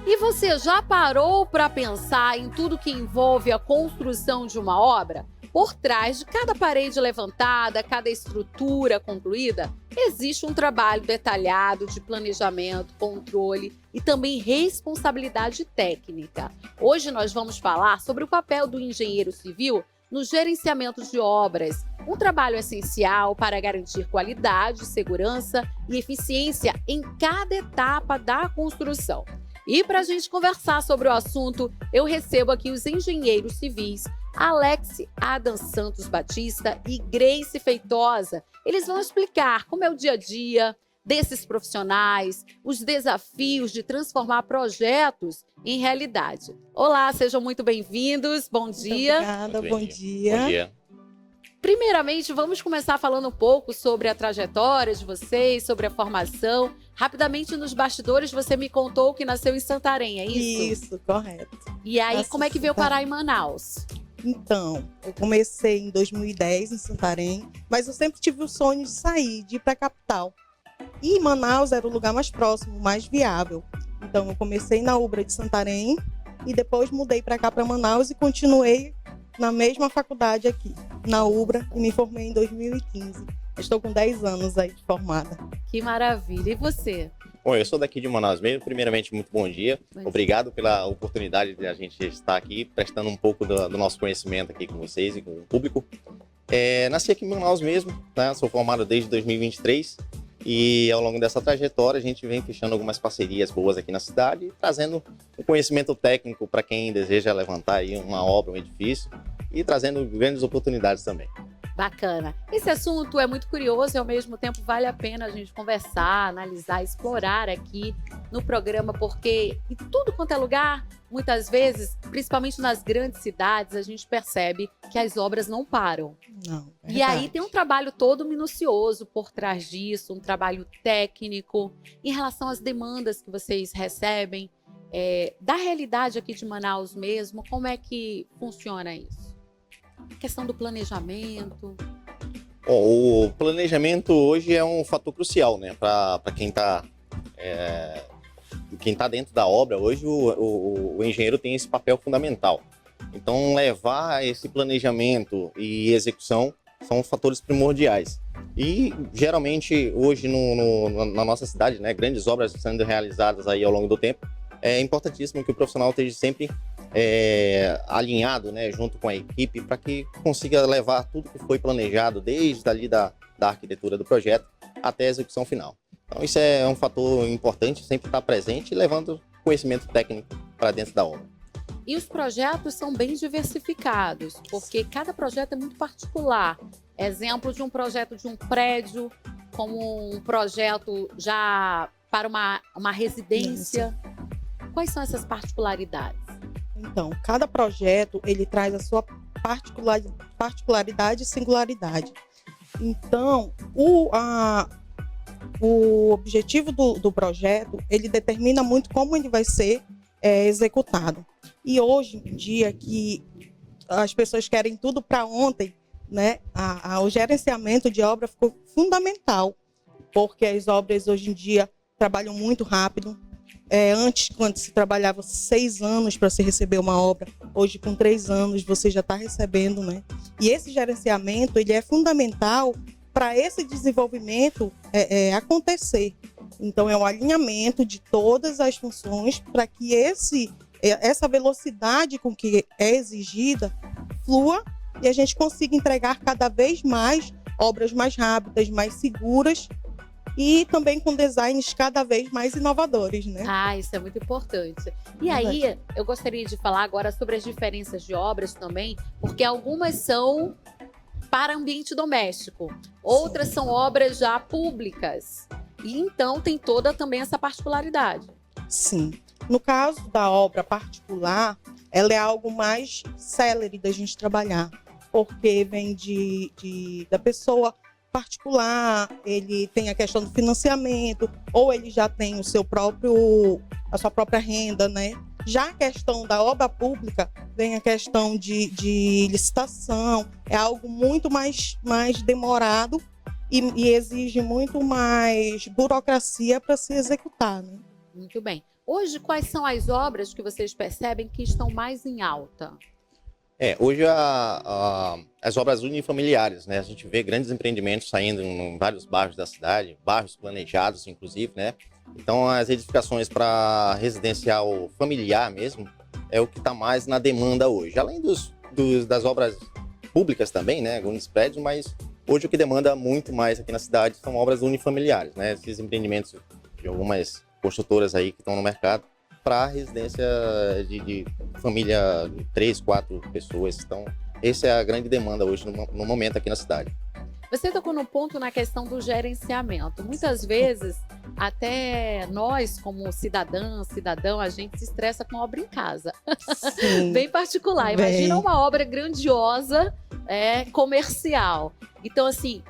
E você já parou para pensar em tudo que envolve a construção de uma obra? Por trás de cada parede levantada, cada estrutura concluída, existe um trabalho detalhado de planejamento, controle e também responsabilidade técnica. Hoje nós vamos falar sobre o papel do engenheiro civil no gerenciamento de obras, um trabalho essencial para garantir qualidade, segurança e eficiência em cada etapa da construção. E para a gente conversar sobre o assunto, eu recebo aqui os engenheiros civis Alex Adam Santos Batista e Grace Feitosa. Eles vão explicar como é o dia a dia desses profissionais, os desafios de transformar projetos em realidade. Olá, sejam muito bem-vindos. Bom dia. Obrigada, bom dia. Bom dia. Primeiramente, vamos começar falando um pouco sobre a trajetória de vocês, sobre a formação. Rapidamente, nos bastidores, você me contou que nasceu em Santarém, é isso? Isso, correto. E aí, Nasci como é que em veio Santarém. parar em Manaus? Então, eu comecei em 2010 em Santarém, mas eu sempre tive o sonho de sair, de ir para a capital. E Manaus era o lugar mais próximo, mais viável. Então, eu comecei na Ubra de Santarém e depois mudei para cá, para Manaus, e continuei na mesma faculdade aqui, na Ubra, e me formei em 2015. Estou com 10 anos aí de formada. Que maravilha. E você? Bom, eu sou daqui de Manaus mesmo. Primeiramente, muito bom dia. Bom Obrigado pela oportunidade de a gente estar aqui, prestando um pouco do nosso conhecimento aqui com vocês e com o público. Nasci aqui em Manaus mesmo, né? Sou formado desde 2023 e ao longo dessa trajetória a gente vem fechando algumas parcerias boas aqui na cidade, trazendo um conhecimento técnico para quem deseja levantar aí uma obra, um edifício, e trazendo grandes oportunidades também. Bacana. Esse assunto é muito curioso e, ao mesmo tempo, vale a pena a gente conversar, analisar, explorar aqui no programa, porque em tudo quanto é lugar, muitas vezes, principalmente nas grandes cidades, a gente percebe que as obras não param. Não, E aí verdade. tem um trabalho todo minucioso por trás disso, um trabalho técnico, em relação às demandas que vocês recebem, da realidade aqui de Manaus mesmo, como é que funciona isso? Questão do planejamento. Bom, o planejamento hoje é um fator crucial, né, para quem está dentro da obra. Hoje o engenheiro tem esse papel fundamental. Então, levar esse planejamento e execução são fatores primordiais. E geralmente hoje na nossa cidade, né, grandes obras sendo realizadas aí ao longo do tempo, é importantíssimo que o profissional esteja sempre alinhado, né, junto com a equipe, para que consiga levar tudo que foi planejado desde ali da arquitetura do projeto até a execução final. Então isso é um fator importante, sempre estar presente e levando conhecimento técnico para dentro da obra. E os projetos são bem diversificados, porque cada projeto é muito particular. Exemplo de um projeto de um prédio, como um projeto já para uma residência. Quais são essas particularidades? Então, cada projeto, ele traz a sua particularidade e singularidade. Então, o objetivo do projeto, ele determina muito como ele vai ser executado. E hoje em dia, que as pessoas querem tudo para ontem, né? O gerenciamento de obra ficou fundamental, porque as obras hoje em dia trabalham muito rápido. Antes, quando se trabalhava 6 anos para se receber uma obra, hoje com 3 anos você já está recebendo, né? E esse gerenciamento, ele é fundamental para esse desenvolvimento acontecer. Então, é o alinhamento de todas as funções para que essa velocidade com que é exigida flua e a gente consiga entregar cada vez mais obras mais rápidas, mais seguras, e também com designs cada vez mais inovadores, né? Ah, isso é muito importante. E aí, eu gostaria de falar agora sobre as diferenças de obras também, porque algumas são para ambiente doméstico, outras são obras já públicas. E então tem toda também essa particularidade. Sim. No caso da obra particular, ela é algo mais célere da gente trabalhar, porque vem da pessoa particular, ele tem a questão do financiamento, ou ele já tem a sua própria renda, né? Já a questão da obra pública, vem a questão de licitação, é algo muito mais demorado e exige muito mais burocracia para se executar, né? Muito bem. Hoje, quais são as obras que vocês percebem que estão mais em alta? Hoje as obras unifamiliares, né? A gente vê grandes empreendimentos saindo em vários bairros da cidade, bairros planejados, inclusive, né? Então, as edificações para residencial familiar mesmo é o que está mais na demanda hoje. Além das obras públicas também, né? Alguns prédios, mas hoje o que demanda muito mais aqui na cidade são obras unifamiliares, né? Esses empreendimentos de algumas construtoras aí que estão no mercado para residência de família de 3, 4 pessoas. Então, essa é a grande demanda hoje no momento aqui na cidade. Você tocou no ponto na questão do gerenciamento. Muitas vezes, até nós, como cidadão, a gente se estressa com obra em casa. Sim. Bem particular. Imagina uma obra grandiosa, comercial. Então, assim,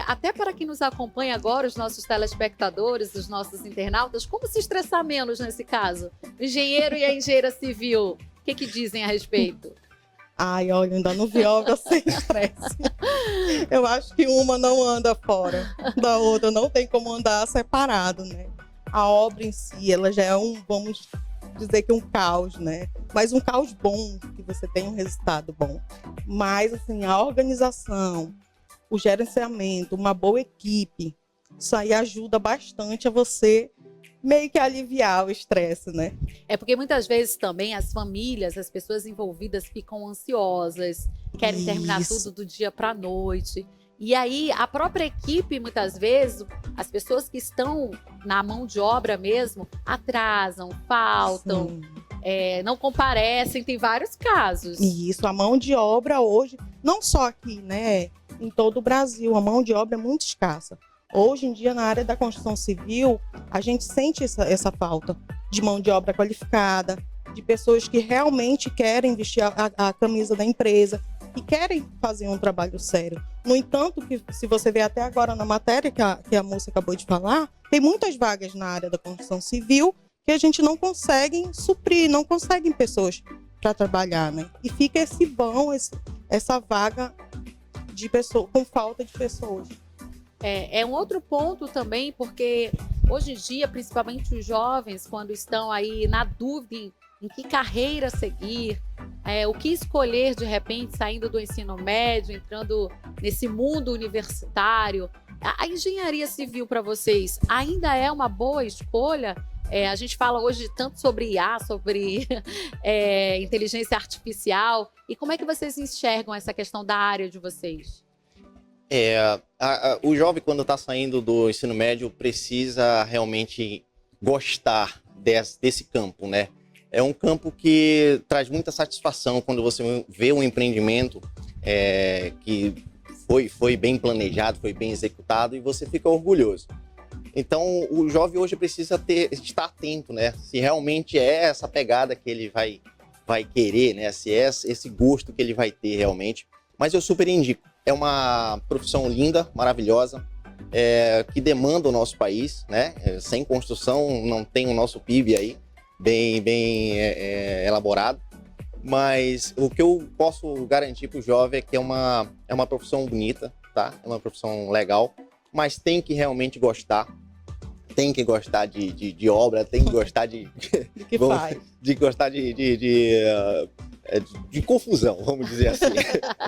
até para quem nos acompanha agora, os nossos telespectadores, os nossos internautas, como se estressar menos nesse caso? O engenheiro e a engenheira civil, o que dizem a respeito? Ai, olha, ainda não vi obra sem estresse. Eu acho que uma não anda fora da outra, não tem como andar separado, né? A obra em si, ela já é vamos dizer que um caos, né? Mas um caos bom, que você tem um resultado bom. Mas, assim, a organização, o gerenciamento, uma boa equipe, isso aí ajuda bastante a você meio que aliviar o estresse, né? É porque muitas vezes também as famílias, as pessoas envolvidas ficam ansiosas, querem terminar tudo do dia para a noite. E aí a própria equipe, muitas vezes, as pessoas que estão na mão de obra mesmo, atrasam, faltam, não comparecem, tem vários casos. Isso, a mão de obra hoje, não só aqui, né? Em todo o Brasil, a mão de obra é muito escassa. Hoje em dia, na área da construção civil, a gente sente essa falta de mão de obra qualificada, de pessoas que realmente querem vestir a camisa da empresa e querem fazer um trabalho sério. No entanto, se você vê até agora na matéria que a moça acabou de falar, tem muitas vagas na área da construção civil que a gente não consegue suprir, não conseguem pessoas para trabalhar, né? E fica esse vão, essa vaga de pessoa, com falta de pessoas. É um outro ponto também, porque hoje em dia, principalmente os jovens, quando estão aí na dúvida em que carreira seguir, o que escolher de repente, saindo do ensino médio, entrando nesse mundo universitário, a engenharia civil para vocês ainda é uma boa escolha? A gente fala hoje tanto sobre IA, sobre inteligência artificial, e como é que vocês enxergam essa questão da área de vocês? O jovem, quando está saindo do ensino médio, precisa realmente gostar desse campo, né? É um campo que traz muita satisfação quando você vê um empreendimento que foi bem planejado, foi bem executado, e você fica orgulhoso. Então, o jovem hoje precisa estar atento, né? Se realmente é essa pegada que ele vai querer, né? Se é esse gosto que ele vai ter realmente. Mas eu super indico. É uma profissão linda, maravilhosa, que demanda o nosso país, né? Sem construção não tem o nosso PIB aí bem elaborado. Mas o que eu posso garantir para o jovem é que é uma profissão bonita, tá? É uma profissão legal, mas tem que realmente gostar. Tem que gostar de obra, tem que gostar de gostar de confusão, vamos dizer assim,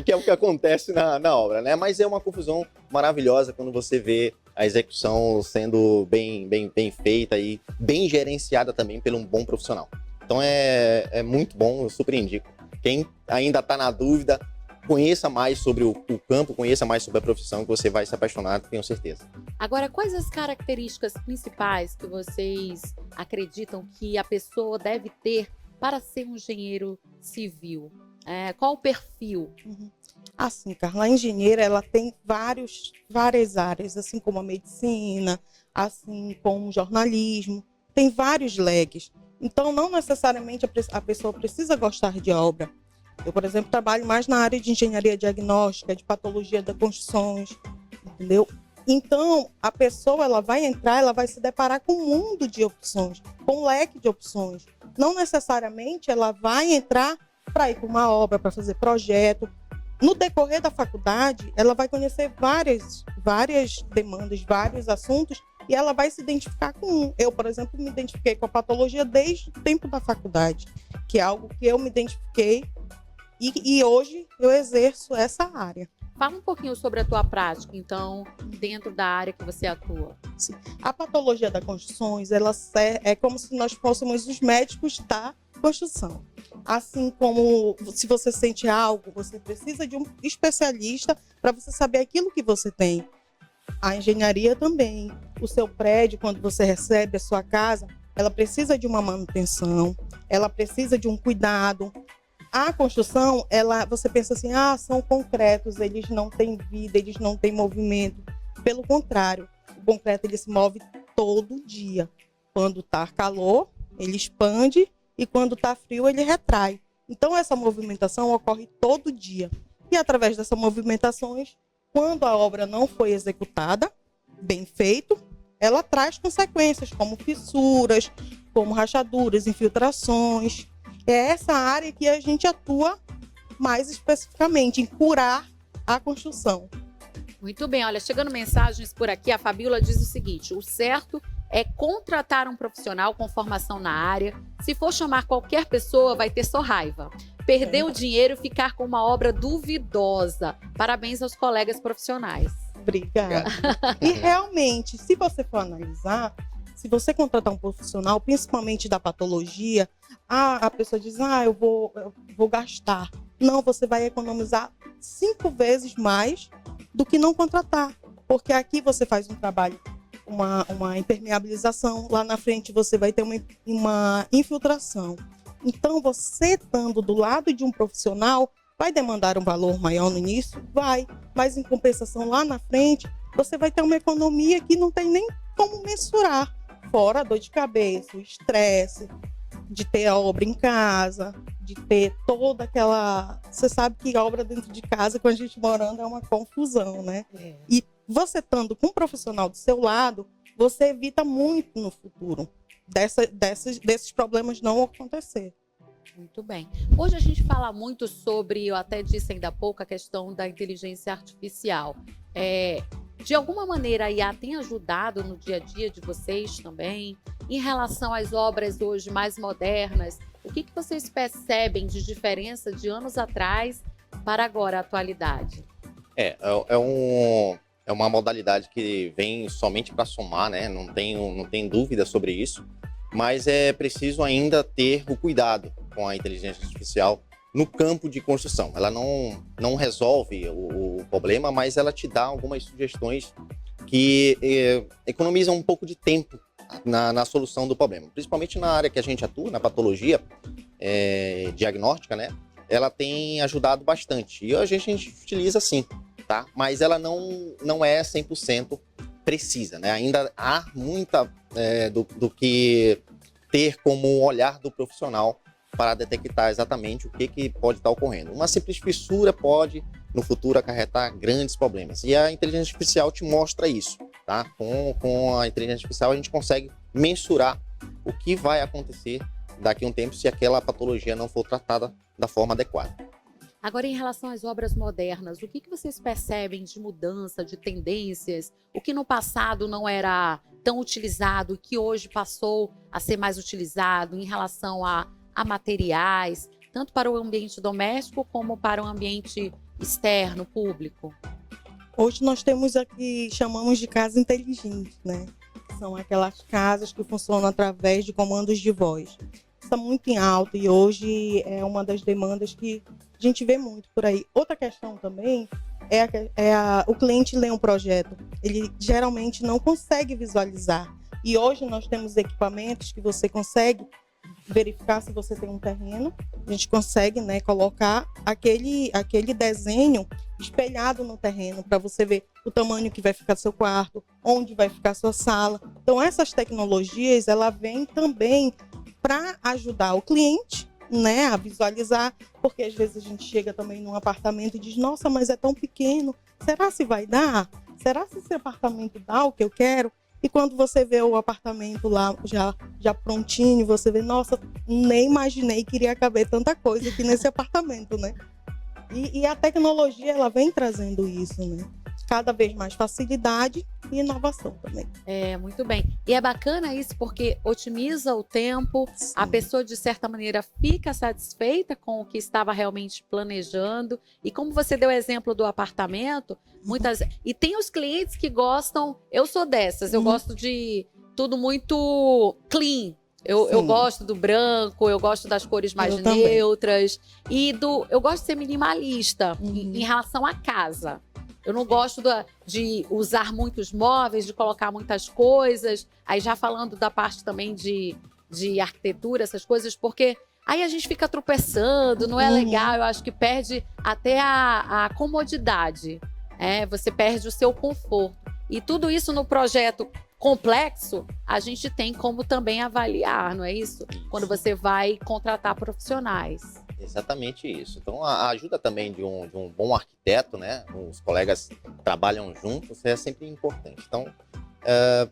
que é o que acontece na obra, né? Mas é uma confusão maravilhosa quando você vê a execução sendo bem feita e bem gerenciada também por um bom profissional. Então é muito bom, eu super indico. Quem ainda está na dúvida, conheça mais sobre o campo, conheça mais sobre a profissão, que você vai se apaixonar, tenho certeza. Agora, quais as características principais que vocês acreditam que a pessoa deve ter para ser um engenheiro civil? Qual o perfil? Assim, Carla, a engenheira, ela tem várias áreas, assim como a medicina, assim como o jornalismo, tem vários leques. Então, não necessariamente a pessoa precisa gostar de obra. Eu, por exemplo, trabalho mais na área de engenharia diagnóstica, de patologia das construções, entendeu? Então, a pessoa, ela vai entrar, ela vai se deparar com um mundo de opções, com um leque de opções. Não necessariamente ela vai entrar para ir para uma obra, para fazer projeto. No decorrer da faculdade, ela vai conhecer várias demandas, vários assuntos e ela vai se identificar com um. Eu, por exemplo, me identifiquei com a patologia desde o tempo da faculdade, que é algo que eu me identifiquei e hoje eu exerço essa área. Fala um pouquinho sobre a tua prática, então, dentro da área que você atua. Sim. A patologia das construções, é como se nós fôssemos os médicos da construção. Assim como se você sente algo, você precisa de um especialista para você saber aquilo que você tem. A engenharia também. O seu prédio, quando você recebe a sua casa, ela precisa de uma manutenção, ela precisa de um cuidado. A construção, você pensa assim, são concretos, eles não têm vida, eles não têm movimento. Pelo contrário, o concreto ele se move todo dia. Quando está calor, ele expande e quando está frio, ele retrai. Então, essa movimentação ocorre todo dia. E através dessas movimentações, quando a obra não foi executada, bem feito, ela traz consequências como fissuras, como rachaduras, infiltrações. É essa área que a gente atua mais especificamente, em curar a construção. Muito bem, olha, chegando mensagens por aqui, a Fabíola diz o seguinte: o certo é contratar um profissional com formação na área. Se for chamar qualquer pessoa, vai ter só raiva. Perder o dinheiro e ficar com uma obra duvidosa. Parabéns aos colegas profissionais. Obrigada. E realmente, se você for analisar, se você contratar um profissional, principalmente da patologia, a pessoa diz, eu vou gastar. Não, você vai economizar 5 vezes mais do que não contratar. Porque aqui você faz um trabalho, uma impermeabilização, lá na frente você vai ter uma infiltração. Então, você estando do lado de um profissional, vai demandar um valor maior no início? Vai. Mas, em compensação, lá na frente, você vai ter uma economia que não tem nem como mensurar. Fora a dor de cabeça, o estresse, de ter a obra em casa, de ter toda aquela... Você sabe que a obra dentro de casa, com a gente morando, é uma confusão, né? E você estando com um profissional do seu lado, você evita muito no futuro desses problemas não acontecer. Muito bem. Hoje a gente fala muito sobre, eu até disse ainda há pouco, a questão da inteligência artificial. De alguma maneira a IA tem ajudado no dia a dia de vocês também? Em relação às obras hoje mais modernas, o que vocês percebem de diferença de anos atrás para agora, a atualidade? É uma modalidade que vem somente para somar, né? Não tem dúvida sobre isso, mas é preciso ainda ter o cuidado com a inteligência artificial no campo de construção. Ela não resolve o problema, mas ela te dá algumas sugestões que economizam um pouco de tempo na solução do problema. Principalmente na área que a gente atua, na patologia diagnóstica, né? Ela tem ajudado bastante. E hoje a gente utiliza sim, tá? Mas ela não é 100% precisa, né? Ainda há muita do que ter como olhar do profissional para detectar exatamente o que pode estar ocorrendo. Uma simples fissura pode, no futuro, acarretar grandes problemas. E a inteligência artificial te mostra isso, tá? Com a inteligência artificial, a gente consegue mensurar o que vai acontecer daqui a um tempo se aquela patologia não for tratada da forma adequada. Agora, em relação às obras modernas, o que vocês percebem de mudança, de tendências? O que no passado não era tão utilizado, que hoje passou a ser mais utilizado em relação a materiais, tanto para o ambiente doméstico como para o ambiente externo, público? Hoje nós temos aqui, chamamos de casa inteligente, né? São aquelas casas que funcionam através de comandos de voz. Está muito em alta e hoje é uma das demandas que a gente vê muito por aí. Outra questão também o cliente lê um projeto, ele geralmente não consegue visualizar. E hoje nós temos equipamentos que você consegue verificar se você tem um terreno, a gente consegue, né, colocar aquele desenho espelhado no terreno para você ver o tamanho que vai ficar seu quarto, onde vai ficar sua sala. Então essas tecnologias, ela vem também para ajudar o cliente, né, a visualizar, porque às vezes a gente chega também num apartamento e diz, nossa, mas é tão pequeno, será se vai dar? Será se esse apartamento dá o que eu quero? E quando você vê o apartamento lá já prontinho, você vê, nossa, nem imaginei que iria caber tanta coisa aqui nesse apartamento, né? E a tecnologia, ela vem trazendo isso, né? cada vez mais facilidade e inovação também. Muito bem. E é bacana isso porque otimiza o tempo, a pessoa de certa maneira fica satisfeita com o que estava realmente planejando. E como você deu o exemplo do apartamento, e tem os clientes que gostam, eu sou dessas, eu gosto de tudo muito clean. Eu gosto do branco, eu gosto das cores mais neutras. Eu gosto de ser minimalista em relação à casa. Eu não gosto de usar muitos móveis, de colocar muitas coisas. Aí já falando da parte também de arquitetura, essas coisas, porque aí a gente fica tropeçando, não é legal. Eu acho que perde até a comodidade. Você perde o seu conforto. E tudo isso no projeto complexo, a gente tem como também avaliar, não é isso? Quando você vai contratar profissionais. Exatamente isso. Então, a ajuda também de um bom arquiteto, né? Os colegas trabalham juntos, é sempre importante. Então,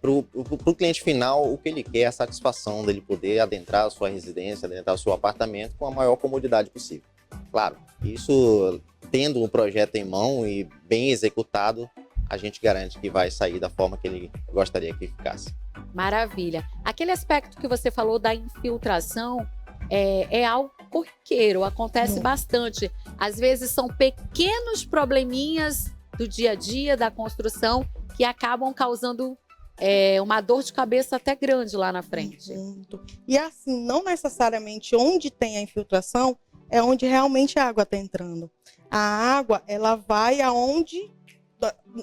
para o cliente final, o que ele quer é a satisfação dele poder adentrar a sua residência, adentrar o seu apartamento com a maior comodidade possível. Claro, isso tendo um projeto em mão e bem executado, a gente garante que vai sair da forma que ele gostaria que ficasse. Maravilha. Aquele aspecto que você falou da infiltração é algo corriqueiro, acontece bastante. Às vezes são pequenos probleminhas do dia a dia, da construção, que acabam causando uma dor de cabeça até grande lá na frente. E assim, não necessariamente onde tem a infiltração é onde realmente a água está entrando. A água, ela vai aonde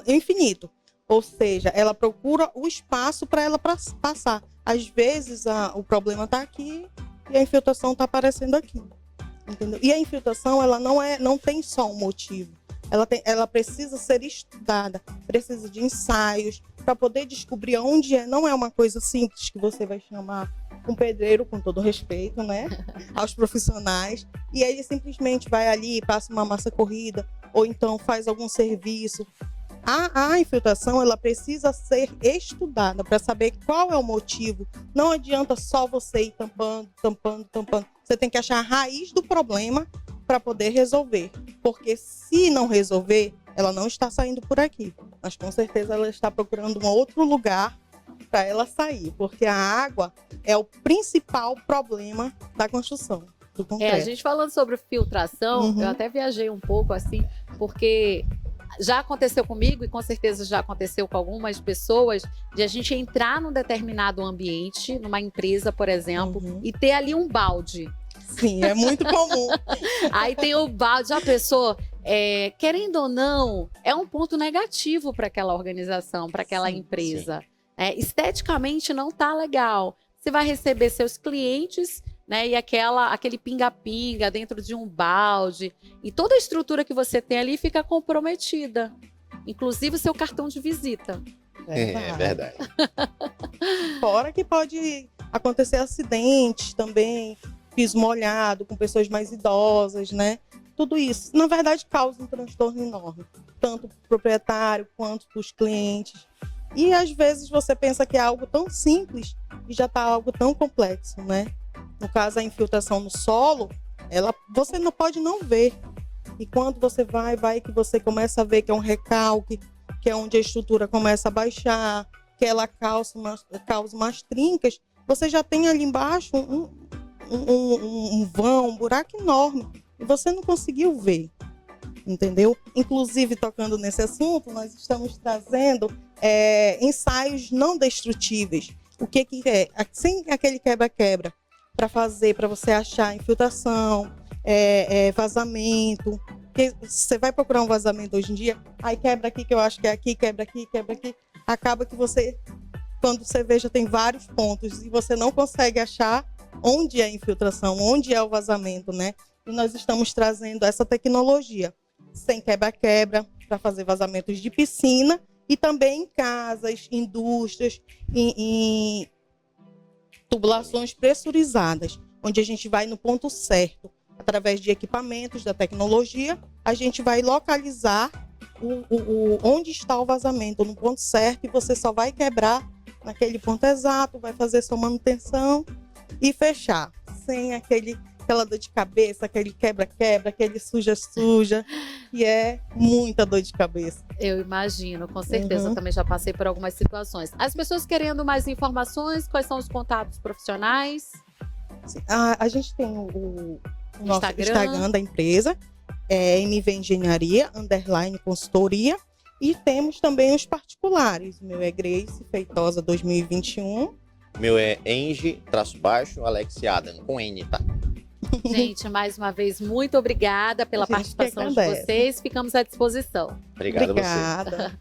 infinito, ou seja, ela procura o espaço para ela passar. Às vezes o problema está aqui e a infiltração está aparecendo aqui, entendeu? E a infiltração ela não tem só um motivo, ela precisa ser estudada, precisa de ensaios para poder descobrir onde é. Não é uma coisa simples que você vai chamar um pedreiro, com todo respeito, né, aos profissionais, e ele simplesmente vai ali, passa uma massa corrida, ou então faz algum serviço. A infiltração, ela precisa ser estudada para saber qual é o motivo. Não adianta só você ir tampando. Você tem que achar a raiz do problema para poder resolver. Porque se não resolver, ela não está saindo por aqui. Mas com certeza ela está procurando um outro lugar para ela sair. Porque a água é o principal problema da construção. A gente falando sobre filtração, eu até viajei um pouco assim, porque já aconteceu comigo e com certeza já aconteceu com algumas pessoas, de a gente entrar num determinado ambiente, numa empresa, por exemplo, e ter ali um balde. Sim, é muito comum. Aí tem o balde, a pessoa, querendo ou não, é um ponto negativo para aquela organização, para aquela empresa. Esteticamente não tá legal. Você vai receber seus clientes, né, e aquele pinga-pinga dentro de um balde. E toda a estrutura que você tem ali fica comprometida. Inclusive o seu cartão de visita. É verdade. Fora que pode acontecer acidentes também, piso molhado, com pessoas mais idosas, né? Tudo isso, na verdade, causa um transtorno enorme. Tanto para o proprietário quanto para os clientes. E às vezes você pensa que é algo tão simples e já está algo tão complexo, né? No caso, a infiltração no solo, você não pode não ver. E quando você vai que você começa a ver que é um recalque, que é onde a estrutura começa a baixar, que ela causa umas trincas, você já tem ali embaixo um vão, um buraco enorme. E você não conseguiu ver, entendeu? Inclusive, tocando nesse assunto, nós estamos trazendo ensaios não destrutíveis. O que é? Sem aquele quebra-quebra. Para você achar infiltração, vazamento. Porque você vai procurar um vazamento hoje em dia, aí quebra aqui, que eu acho que é aqui, quebra aqui. Acaba que você, quando você vê, já tem vários pontos e você não consegue achar onde é a infiltração, onde é o vazamento, né? E nós estamos trazendo essa tecnologia sem quebra-quebra para fazer vazamentos de piscina e também em casas, indústrias, em tubulações pressurizadas, onde a gente vai no ponto certo. Através de equipamentos da tecnologia, a gente vai localizar onde está o vazamento, no ponto certo, e você só vai quebrar naquele ponto exato, vai fazer sua manutenção e fechar, sem aquela dor de cabeça, aquele quebra-quebra, aquele suja-suja, e é muita dor de cabeça. Eu imagino, com certeza. Uhum. Eu também já passei por algumas situações. As pessoas querendo mais informações, quais são os contatos profissionais? A gente tem o nosso Instagram. Instagram da empresa, é MV Engenharia, _consultoria, e temos também os particulares. O meu é Grace Feitosa 2021. Meu é Enge_Alex Adam, com N, tá? Gente, mais uma vez, muito obrigada pela A gente que participação de agradece. vocês. Ficamos à disposição. Obrigado a você. Obrigada.